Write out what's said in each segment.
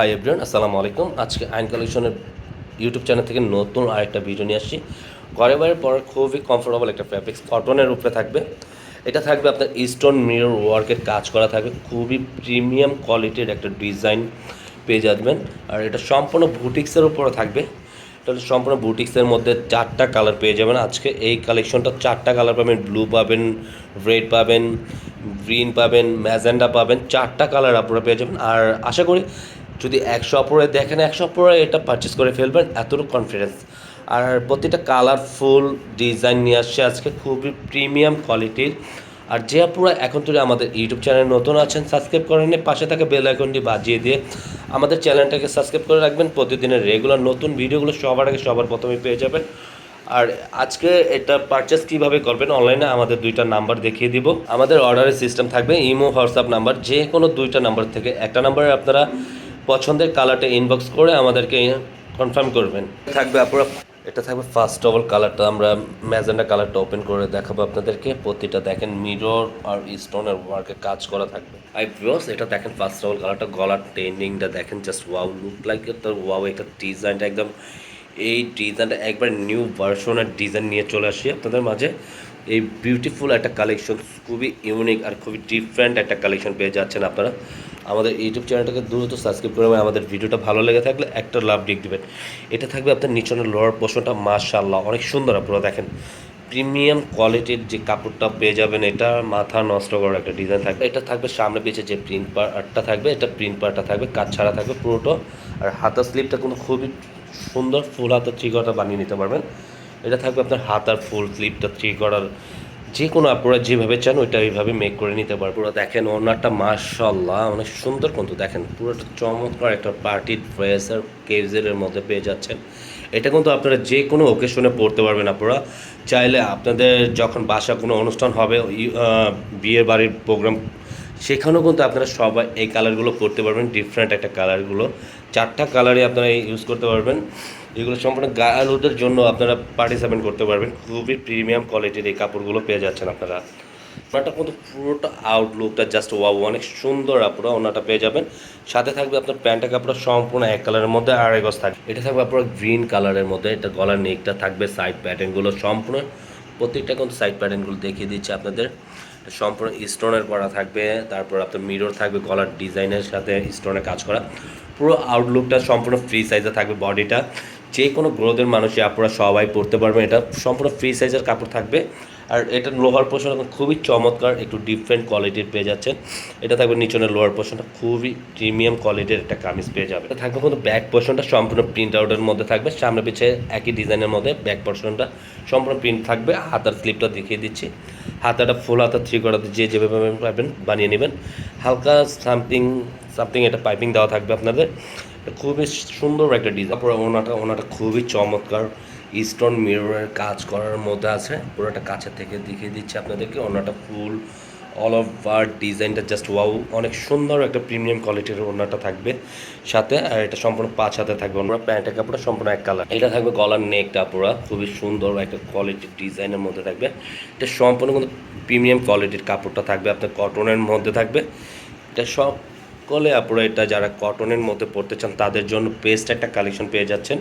Hi everyone, আসসালামু আলাইকুম। আজকে আইন কালেকশনের ইউটিউব চ্যানেল থেকে নতুন আরেকটা ভিডিও নিয়ে আসছি। ঘরে বাইরে পরে খুবই কমফোর্টেবল একটা ফ্যাব্রিক্স কটনের উপরে থাকবে। এটা থাকবে আপনার স্টোন মিরর ওয়ার্কের কাজ করা থাকবে, খুবই প্রিমিয়াম কোয়ালিটির একটা ডিজাইন পেয়ে যাবেন। আর এটা সম্পূর্ণ বুটিক্সের উপরে থাকবে। এটা সম্পূর্ণ বুটিক্সের মধ্যে 4টা কালার পেয়ে যাবেন। আজকে এই কালেকশনটা 4টা কালার পাবেন, ব্লু পাবেন, রেড পাবেন, গ্রিন পাবেন, ম্যাজেন্ডা পাবেন, 4টা কালার আপনারা পেয়ে যাবেন। আর আশা করি যদি 100 অপরে দেখেন 100 অপরে এটা পারচেস করে ফেলবেন, এতটুকু কনফিডেন্স। আর প্রতিটা কালারফুল ডিজাইন নিয়ে আসছে আজকে, খুবই প্রিমিয়াম কোয়ালিটির। আর যে আপনারা এখন তুলে আমাদের ইউটিউব চ্যানেল নতুন আছেন, সাবস্ক্রাইব করে নিয়ে পাশে থাকা বেল আইকনটি বাজিয়ে দিয়ে আমাদের চ্যানেলটাকে সাবস্ক্রাইব করে রাখবেন। প্রতিদিনের রেগুলার নতুন ভিডিওগুলো সবার আগে সবার প্রথমে পেয়ে যাবেন। আর আজকে এটা পারচেস কীভাবে করবেন, অনলাইনে আমাদের 2টা নাম্বার দেখিয়ে দিব। আমাদের অর্ডারের সিস্টেম থাকবে ইমো, হোয়াটসঅ্যাপ নাম্বার, যে কোনো 2টা নাম্বার থেকে একটা নাম্বারে আপনারা পছন্দের কালারটা ইনবক্স করে আমাদেরকে কনফার্ম করবেন। থাকবে আপনারা, এটা থাকবে ফার্স্ট অফ অল কালারটা আমরা ম্যাজেন্ডা কালারটা ওপেন করে দেখাবো আপনাদেরকে। প্রতিটা দেখেন মিরর আর স্টোনের ওয়ার্কে কাজ করা থাকবে। আই ভিউয়ার্স, এটা দেখেন ফার্স্ট অফ অল কালারটা, গলার টেন্ডিংটা দেখেন, জাস্ট ওয়াও লুক লাইক তার ওয়াও। একটা ডিজাইনটা একদম, এই ডিজাইনটা একবার নিউ ভার্সনের ডিজাইন নিয়ে চলে আসি আপনাদের মাঝে। এই বিউটিফুল একটা কালেকশন, খুবই ইউনিক আর খুবই ডিফারেন্ট একটা কালেকশন পেয়ে যাচ্ছেন আপনারা। আমাদের ইউটিউব চ্যানেলটাকে দ্রুত সাবস্ক্রাইব করে আমাদের ভিডিওটা ভালো লেগে থাকলে একটা লাভ ডিক দিবেন। এটা থাকবে আপনার নিচনের লোয়ার পোর্শনটা, মাশাআল্লাহ অনেক সুন্দর। আপনারা দেখেন প্রিমিয়াম কোয়ালিটির যে কাপড়টা পেয়ে যাবেন, এটা মাথা নষ্ট করার একটা ডিজাইন থাকবে। এটা থাকবে সামনে পিছে যে প্রিন্ট পার্টটা থাকবে, এটা প্রিন্ট পার্টটা থাকবে কাজ ছাড়া থাকবে পুরোটা। আর হাতার স্লিপটা কিন্তু খুবই সুন্দর, ফুল হাতার থ্রি-কোয়ার্টার বানিয়ে নিতে পারবেন। এটা থাকবে আপনার হাত আর ফুল স্লিপটা থ্রি-কোয়ার্টার, যে কোনো আপনারা যেভাবে চান ওইটা ওইভাবে মেক করে নিতে পারবেন। পুরো দেখেন ওনারটা মাশাআল্লাহ অনেক সুন্দর, কিন্তু দেখেন পুরোটা চমৎকার একটা পার্টি ড্রেস আর কেজের মধ্যে পেয়ে যাচ্ছেন। এটা কিন্তু আপনারা যে কোনো ওকেশনে পরতে পারবেন। আপনারা চাইলে আপনাদের যখন বাসা কোনো অনুষ্ঠান হবে, বিয়ের বাড়ির প্রোগ্রাম, সেখানেও কিন্তু আপনারা সবাই এই কালারগুলো করতে পারবেন। ডিফারেন্ট একটা কালারগুলো, 4টা কালারই আপনারা ইউজ করতে পারবেন। এগুলো সম্পূর্ণ গায়ের জন্য আপনারা পার্টিসিপেট করতে পারবেন। খুবই প্রিমিয়াম কোয়ালিটির এই কাপড়গুলো পেয়ে যাচ্ছেন আপনারা। ওনাটা কিন্তু পুরোটা আউটলুকটা জাস্ট ওয়াও, অনেক সুন্দর। আপনারা ওনাটা পেয়ে যাবেন। সাথে থাকবে আপনার প্যান্টের কাপড় সম্পূর্ণ এক কালারের মধ্যে, আড়াই গজ থাকবে। এটা থাকবে আপনার গ্রিন কালারের মধ্যে। এটা গলার নেকটা থাকবে, সাইড প্যাটার্নগুলো সম্পূর্ণ, প্রত্যেকটা কিন্তু সাইড প্যাটার্নগুলো দেখিয়ে দিচ্ছে আপনাদের। সম্পূর্ণ স্টোনের করা থাকবে। তারপর আপনার মিরর থাকবে গলার ডিজাইনের সাথে স্টোনে কাজ করা। পুরো আউটলুকটা সম্পূর্ণ ফ্রি সাইজে থাকবে। বডিটা যে কোনো গ্রোথের মানুষই আপনারা সবাই পরতে পারবেন। এটা সম্পূর্ণ ফ্রি সাইজের কাপড় থাকবে। আর এটা লোহার পোর্শন খুবই চমৎকার, একটু ডিফারেন্ট কোয়ালিটির পেয়ে যাচ্ছেন। এটা থাকবে নিচনের লোয়ার পোর্শনটা, খুবই প্রিমিয়াম কোয়ালিটির একটা কামিজ পেয়ে যাবে। এটা থাকবে কিন্তু ব্যাক পোর্শনটা সম্পূর্ণ প্রিন্ট আউটের মধ্যে থাকবে, সামনে পিছে একই ডিজাইনের মধ্যে। ব্যাক পোর্শনটা সম্পূর্ণ প্রিন্ট থাকবে। হাতার স্লিপটা দেখিয়ে দিচ্ছি, হাতাটা ফুল হাতা থ্রি-কোয়ার্টার যে যেভাবে পাবেন বানিয়ে নেবেন। হালকা সামথিং এটা পাইপিং দেওয়া থাকবে আপনাদের। খুবই সুন্দর একটা ডিজাইন। তারপরে ওনাটা খুবই চমৎকার, স্টোন মিররের কাজ করার মধ্যে আছে। পুরোটা কাছের থেকে দেখিয়ে দিচ্ছি আপনাদেরকে। ওনাটা ফুল অল ওভার ডিজাইনটা জাস্ট ওয়াও, অনেক সুন্দর একটা প্রিমিয়াম কোয়ালিটির ওনাটা থাকবে সাথে। আর এটা সম্পূর্ণ 5 হাতে থাকবে। ওনার প্যান্টের কাপড়টা সম্পূর্ণ এক কালার। এটা থাকবে গলার নেকটা পুরো খুবই সুন্দর একটা কোয়ালিটির ডিজাইনের মধ্যে থাকবে। এটা সম্পূর্ণ কিন্তু প্রিমিয়াম কোয়ালিটির কাপড়টা থাকবে, আপনার কটনের মধ্যে থাকবে। এটা সকলে আপনারা এটা যারা কটনের মধ্যে পড়তে চান তাদের জন্য বেস্ট একটা কালেকশন পেয়ে যাচ্ছেন।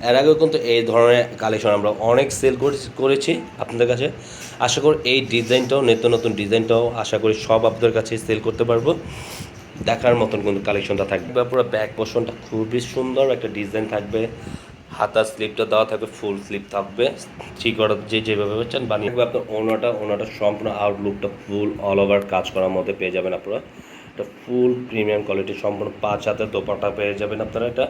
এর আগেও কিন্তু এই ধরনের কালেকশন আমরা অনেক সেল করেছি আপনাদের কাছে। আশা করি এই ডিজাইনটাও, নিত্য নতুন ডিজাইনটাও আশা করি সব আপনাদের কাছে সেল করতে পারবো। দেখার মতন কিন্তু কালেকশনটা থাকবে। পুরো ব্যাক পোর্শনটা খুবই সুন্দর একটা ডিজাইন থাকবে। হাতার স্লিপটা দেওয়া থাকবে, ফুল স্লিপ থাকবে, থ্রি-কোয়ার্টার যে যেভাবে চান বানিয়ে থাকবে। আপনার ওনাটা সম্পূর্ণ আউটলুকটা ফুল অল ওভার কাজ করার মধ্যে পেয়ে যাবেন আপনারা। এটা ফুল প্রিমিয়াম কোয়ালিটি, সম্পূর্ণ 5 হাতের দোপাট্টা পেয়ে যাবেন আপনারা। এটা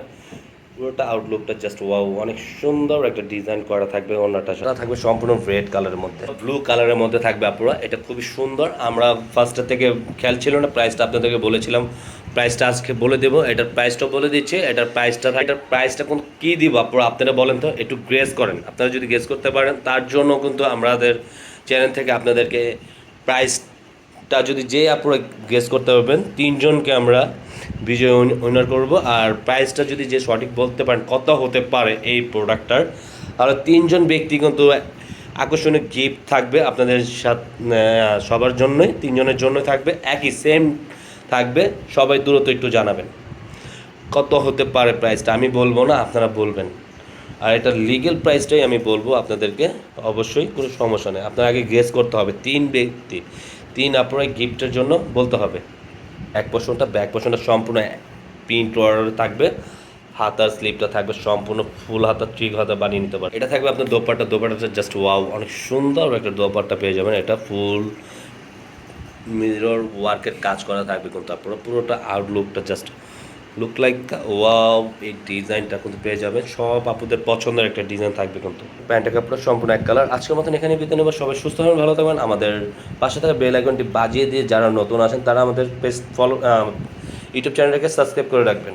পুরোটা আউটলুকটা জাস্ট ওয়াও, অনেক সুন্দর একটা ডিজাইন করা থাকবে। ওনাটা থাকবে সম্পূর্ণ রেড কালারের মধ্যে, ব্লু কালারের মধ্যে থাকবে আপনারা। এটা খুবই সুন্দর। আমরা ফার্স্টের থেকে খেয়াল ছিল না, প্রাইসটা আপনাদেরকে বলেছিলাম, প্রাইসটা আজকে বলে দেবো। এটার প্রাইসটাও বলে দিচ্ছি। এটার প্রাইসটা কোন কী দিব আপনারা বলেন তো, একটু গেস করেন। আপনারা যদি গেস করতে পারেন তার জন্য কিন্তু আমাদের চ্যানেল থেকে আপনাদেরকে প্রাইসটা যদি যে আপনারা গেস করতে পারবেন 3জনকে আমরা বিজয় উইনার করব। আর প্রাইসটা যদি যে সঠিক বলতে পারেন কত হতে পারে এই প্রোডাক্টটার, আর 3জন ব্যক্তি কিন্তু আকর্ষণীয় গিফট থাকবে আপনাদের সাথে। সবার জন্যই, 3জনের জন্য থাকবে, একই সেম থাকবে। সবাই দ্রুত একটু জানাবেন। কত হতে পারে প্রাইসটা আমি বলবো না, আপনারা বলবেন। আর এটা লিগ্যাল প্রাইসটাই আমি বলবো আপনাদেরকে, অবশ্যই কোনো সমস্যা নেই। আপনার আগে গেস করতে হবে, 3 ব্যক্তি 3 আপনার গিফটের জন্য বলতে হবে। ব্যাক পোর্শনটা সম্পূর্ণ প্রিন্ট অর্ডার থাকবে, হাতার স্লিপটা থাকবে সম্পূর্ণ ফুল হাতা, ট্রিক হাতা বানিয়ে নিতে পারবেন। এটা থাকবে আপনার দোপাট্টা জাস্ট ওয়াও, অনেক সুন্দর একটা দোপাট্টা পেয়ে যাবেন। এটা ফুল মিরর ওয়ার্কের কাজ করা থাকবে, কিন্তু আপনারা পুরোটা আউটলুকটা জাস্ট লুক লাইক ওয়াও। এই ডিজাইনটা কিন্তু পেয়ে যাবেন, সব আপুদের পছন্দের একটা ডিজাইন থাকবে। কিন্তু প্যান্টের কাপড়টা সম্পূর্ণ এক কালার। আজকের মতন এখানে বিদায় নেব, সবাই সুস্থ থাকবেন, ভালো থাকবেন। আমাদের পাশে থাকা বেল আইকনটি বাজিয়ে দিয়ে যারা নতুন আছেন তারা আমাদের পেজ ফলো, ইউটিউব চ্যানেলটাকে সাবস্ক্রাইব করে রাখবেন।